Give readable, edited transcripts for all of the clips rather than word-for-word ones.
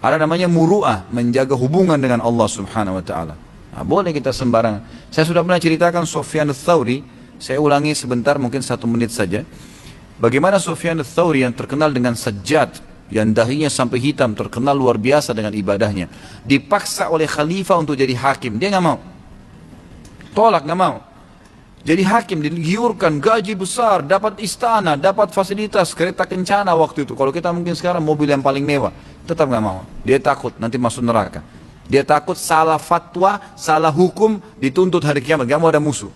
Ada namanya muru'ah, menjaga hubungan dengan Allah Subhanahu wa taala. Nah, boleh kita sembarangan. Saya sudah pernah ceritakan Sufyan ats-Tsauri, saya ulangi sebentar mungkin 1 menit saja. Bagaimana Sufyan ats-Tsauri yang terkenal dengan sajjad, yang dahinya sampai hitam, terkenal luar biasa dengan ibadahnya, dipaksa oleh khalifah untuk jadi hakim, dia nggak mau. Tolak, nggak mau. Jadi hakim, digiurkan, gaji besar, dapat istana, dapat fasilitas, kereta kencana waktu itu. Kalau kita mungkin sekarang mobil yang paling mewah, tetap nggak mau. Dia takut nanti masuk neraka. Dia takut salah fatwa, salah hukum, dituntut hari kiamat, nggak mau ada musuh.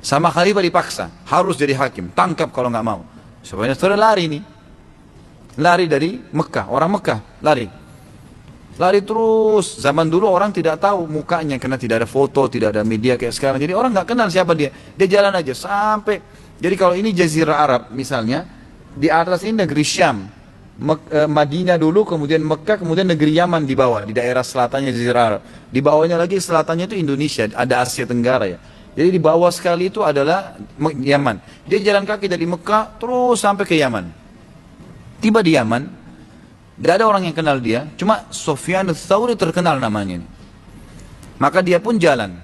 Sama khalifah dipaksa, harus jadi hakim, tangkap kalau nggak mau. Sebenarnya sudah lari nih, lari dari Mekah, orang Mekah lari. Lari terus, zaman dulu orang tidak tahu mukanya karena tidak ada foto, tidak ada media kayak sekarang. Jadi orang nggak kenal siapa dia. Dia jalan aja sampai. Jadi kalau ini Jazirah Arab misalnya, di atas ini negeri Syam, Madinah dulu, kemudian Mekah, kemudian negeri Yaman di bawah, di daerah selatannya Jazirah Arab. Di bawahnya lagi selatannya itu Indonesia, ada Asia Tenggara ya. Jadi di bawah sekali itu adalah Yaman. Dia jalan kaki dari Mekah terus sampai ke Yaman. Tiba di Yaman. Tidak ada orang yang kenal dia, cuma Sufyan ats-Tsauri terkenal namanya. Maka dia pun jalan.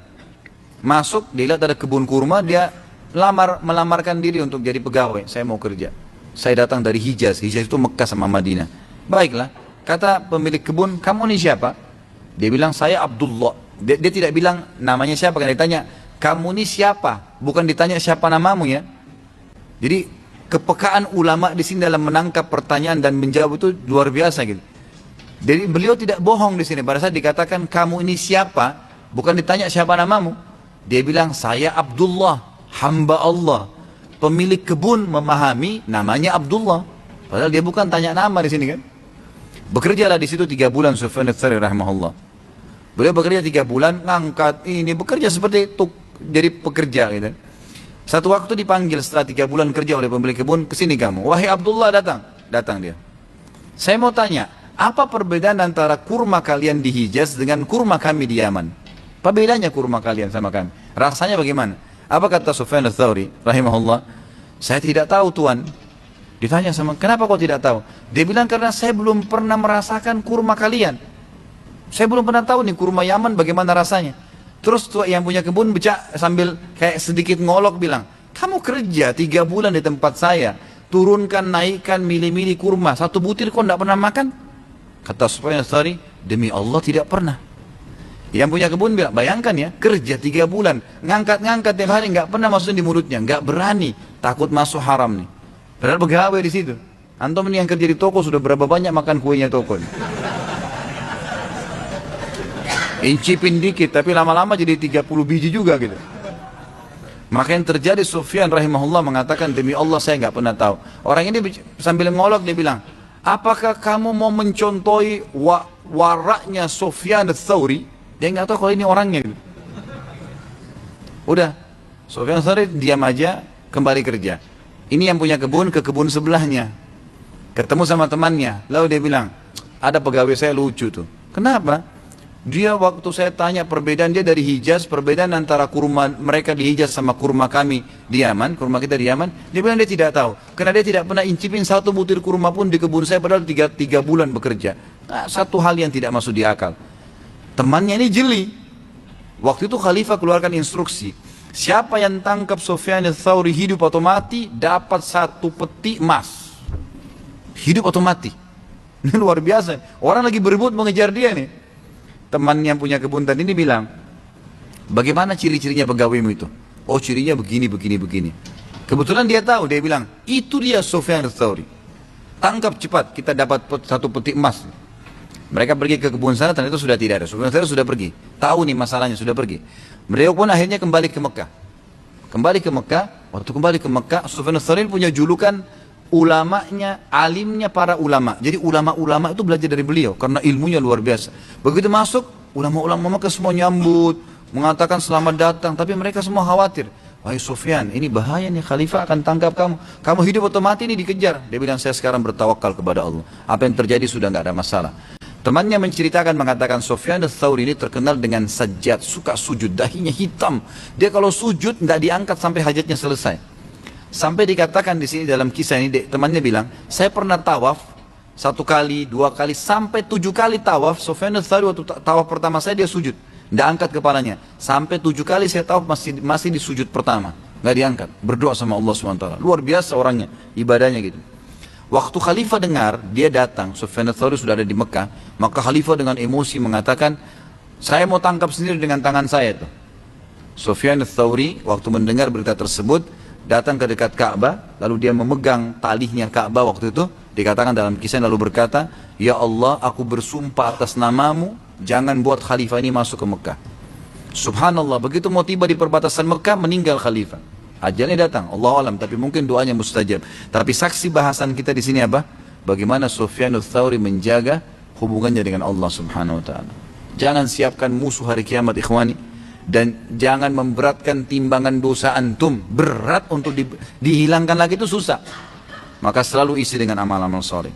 Masuk, dia lihat ada kebun kurma, dia melamarkan diri untuk jadi pegawai. Saya mau kerja. Saya datang dari Hijaz. Hijaz itu Mekah sama Madinah. Baiklah, kata pemilik kebun, kamu ini siapa? Dia bilang, saya Abdullah. Dia tidak bilang namanya siapa, kan ditanya, kamu ini siapa? Bukan ditanya siapa namamu ya. Jadi kepekaan ulama di sini dalam menangkap pertanyaan dan menjawab itu luar biasa gitu. Jadi beliau tidak bohong di sini. Pada saat dikatakan kamu ini siapa, bukan ditanya siapa namamu. Dia bilang saya Abdullah, hamba Allah. Pemilik kebun memahami namanya Abdullah. Padahal dia bukan tanya nama di sini kan. Bekerjalah di situ 3 bulan Sufyan ats-Tsauri rahimahullah. Beliau bekerja 3 bulan, ngangkat ini, bekerja seperti itu, jadi pekerja gitu. Satu waktu dipanggil setelah 3 bulan kerja oleh pemilik kebun, kesini kamu. Wahai Abdullah, datang. Datang dia. Saya mau tanya, apa perbedaan antara kurma kalian di Hijaz dengan kurma kami di Yaman? Apa bedanya kurma kalian sama kami? Rasanya bagaimana? Apa kata Sufyan ats-Tsauri rahimahullah? Saya tidak tahu Tuan. Ditanya sama, kenapa kau tidak tahu? Dia bilang karena saya belum pernah merasakan kurma kalian. Saya belum pernah tahu nih kurma Yaman bagaimana rasanya. Terus tua yang punya kebun sambil kayak sedikit ngolok bilang, kamu kerja 3 bulan di tempat saya, turunkan, naikkan, milih-milih kurma, 1 butir kau tidak pernah makan? Kata Sufyan ats-Tsauri, demi Allah tidak pernah. Yang punya kebun bilang, bayangkan ya, kerja 3 bulan, ngangkat-ngangkat tiap hari, nggak pernah masukin di mulutnya, nggak berani, takut masuk haram nih. Padahal pegawai di situ. Antum ini yang kerja di toko sudah berapa banyak makan kuenya toko nih. Incipin dikit, tapi lama-lama jadi 30 biji juga gitu. Maka yang terjadi, Sufyan rahimahullah mengatakan, demi Allah saya nggak pernah tahu. Orang ini sambil ngolok dia bilang, apakah kamu mau mencontohi waraknya Sufyan ats-Tsauri? Dia nggak tahu kalau ini orangnya gitu. Udah, Sufyan ats-Tsauri diam aja, kembali kerja. Ini yang punya kebun ke kebun sebelahnya. Ketemu sama temannya, lalu dia bilang, ada pegawai saya lucu tuh. Kenapa? Dia waktu saya tanya perbedaan dia dari Hijaz, perbedaan antara kurma mereka di Hijaz sama kurma kami di Yaman, kurma kita di Yaman, dia bilang dia tidak tahu. Karena dia tidak pernah incipin 1 butir kurma pun di kebun saya padahal 3 bulan bekerja. Nah, satu hal yang tidak masuk di akal. Temannya ini jeli. Waktu itu khalifah keluarkan instruksi. Siapa yang tangkap Sufyan ats-Tsauri hidup atau mati, dapat 1 peti emas. Hidup atau mati. Ini luar biasa. Orang lagi berebut mengejar dia nih. Teman yang punya kebun tadi ini bilang, bagaimana ciri-cirinya pegawaimu itu? Oh, cirinya begini, begini, begini. Kebetulan dia tahu, dia bilang, itu dia Sufyan ats-Tsauri. Tangkap cepat, kita dapat 1 peti emas. Mereka pergi ke kebun sana, ternyata sudah tidak ada. Sufyan ats-Tsauri sudah pergi. Tahu nih masalahnya, sudah pergi. Mereka pun akhirnya kembali ke Mekah. Kembali ke Mekah, waktu kembali ke Mekah, Sufyan ats-Tsauri punya julukan ulamanya, alimnya para ulama. Jadi ulama-ulama itu belajar dari beliau karena ilmunya luar biasa. Begitu masuk, ulama-ulama Mekah semua nyambut, mengatakan selamat datang, tapi mereka semua khawatir. Wahai Sufyan, ini bahaya nih, khalifah akan tangkap kamu. Kamu hidup atau mati ini dikejar. Dia bilang, saya sekarang bertawakal kepada Allah. Apa yang terjadi sudah nggak ada masalah. Temannya menceritakan, mengatakan Sufyan ats-Tsauri ini terkenal dengan sajjad, suka sujud, dahinya hitam. Dia kalau sujud nggak diangkat sampai hajatnya selesai. Sampai dikatakan di sini dalam kisah ini, temannya bilang, saya pernah tawaf, 1 kali, 2 kali, sampai 7 kali tawaf. Sufyan ats-Tsauri waktu tawaf pertama saya dia sujud, tidak angkat kepalanya. Sampai 7 kali saya tawaf masih di sujud pertama, nggak diangkat. Berdoa sama Allah SWT. Luar biasa orangnya, ibadahnya gitu. Waktu khalifah dengar, dia datang, Sufyan ats-Tsauri sudah ada di Mekah, maka khalifah dengan emosi mengatakan, saya mau tangkap sendiri dengan tangan saya tuh. Sufyan ats-Tsauri waktu mendengar berita tersebut, datang ke dekat Ka'bah, lalu dia memegang talihnya Ka'bah waktu itu, dikatakan dalam kisah lalu berkata, ya Allah, aku bersumpah atas namamu, jangan buat khalifah ini masuk ke Mekah. Subhanallah, begitu mau tiba di perbatasan Mekah, meninggal khalifah. Ajalnya datang, Allah alam, tapi mungkin doanya mustajab. Tapi saksi bahasan kita di sini apa? Bagaimana Sufyan ats-Tsauri menjaga hubungannya dengan Allah Subhanahu wa taala. Jangan siapkan musuh hari kiamat, ikhwani, dan jangan memberatkan timbangan dosa antum. Berat untuk dihilangkan lagi itu susah. Maka selalu isi dengan amal-amal saleh.